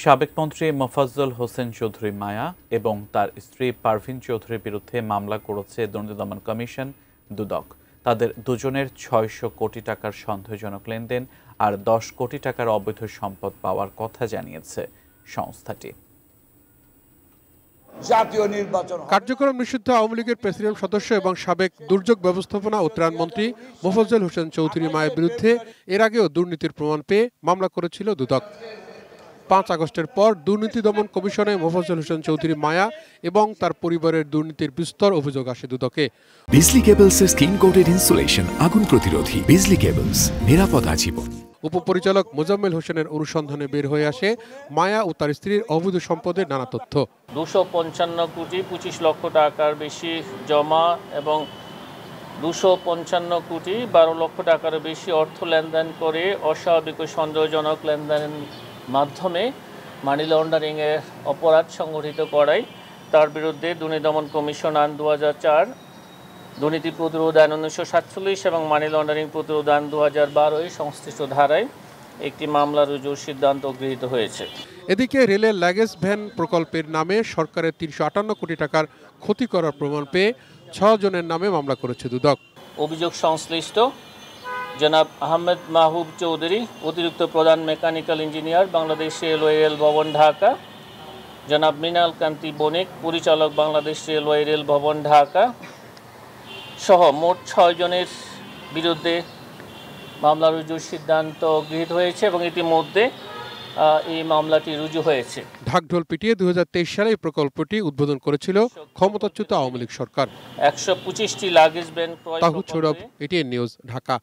সাবেক মন্ত্রী মোফাজ্জল হোসেন চৌধুরী মায়া এবং তার স্ত্রী পারভিন চৌধুরীর বিরুদ্ধে মামলা করেছে দুর্নীতি দমন কমিশন দুদক। তাদের দুজনের ৬০০ কোটি টাকার সন্দেহজনক লেনদেন আর ১০ কোটি টাকার অবৈধ সম্পদ পাওয়ার কথা জানিয়েছে সংস্থাটি। জাতীয় নির্বাচন কার্যক্রম নিষিদ্ধ আওয়ামী লীগের প্রেসিডিয়াম সদস্য এবং সাবেক দুর্যোগ ব্যবস্থাপনা ও ত্রাণ মন্ত্রী মোফাজ্জল হোসেন চৌধুরী মায়ের বিরুদ্ধে এর আগেও দুর্নীতির প্রমাণ পেয়ে মামলা করেছিল দুদক। ৫ আগস্টের পর দুর্নীতি দমন কমিশনে মোফাজ্জল হোসেন চৌধুরী মায়া এবং তার পরিবারের দুর্নীতির বিস্তর অভিযোগ আসে দুদকে। বিজলি কেবলসের স্কিন কোটেড ইনসুলেশন আগুন প্রতিরোধী। বিজলি কেবলস, নিরাপদ আজীবন। উপপরিচালক মোজাম্মেল হোসেনের অনুসন্ধানে বের হয়ে আসে মায়া ও তার স্ত্রীর অবৈধ সম্পদের নানা তথ্য। 255 কোটি 25 লক্ষ টাকার বেশি জমা এবং 255 কোটি 12 লক্ষ টাকার বেশি অর্থ লেনদেন করে অস্বাভাবিক ও সন্দেহজনক লেনদেনের মাধ্যমে মানি লন্ডারিংয়ের অপরাধ সংগঠিত করায় তার বিরুদ্ধে দুর্নীতি দমন কমিশন আইন 2004, দুর্নীতি প্রতিরোধ আইন 1947 এবং মানি লন্ডারিং প্রতিরোধ আইন 2012 সংশ্লিষ্ট ধারায় একটি মামলা রুজুর সিদ্ধান্ত গৃহীত হয়েছে। এদিকে রেলের লাগেজ ভ্যান প্রকল্পের নামে সরকারের ৩৫৮ কোটি টাকার ক্ষতি করার প্রমাণ পেয়ে ৬ জনের নামে মামলা করেছে দুদক। অভিযোগ সংশ্লিষ্ট জনাব আহমেদ মাহবুব চৌধুরী, অতিরিক্ত প্রধান mechanical engineer, Bangladesh railway rail ভবন ঢাকা; জনাব মৃণাল কান্তি বণিক, পরিচালক, বাংলাদেশ রেলওয়ে রেল ভবন ঢাকা সহ মোট ৬ জনের বিরুদ্ধে মামলা রুজুর সিদ্ধান্ত গৃহীত হয়েছে এবং ইতিমধ্যে এই মামলাটি রুজু হয়েছে। ঢাকঢোল পিটিয়ে 2023 সালে এই প্রকল্পটি উদ্বোধন করেছিল ক্ষমতাচ্যুত আওয়ামী লীগ সরকার। 125টি লাগেজ ভ্যান ক্রয়। Towhid Sourav, ATN news, Dhaka.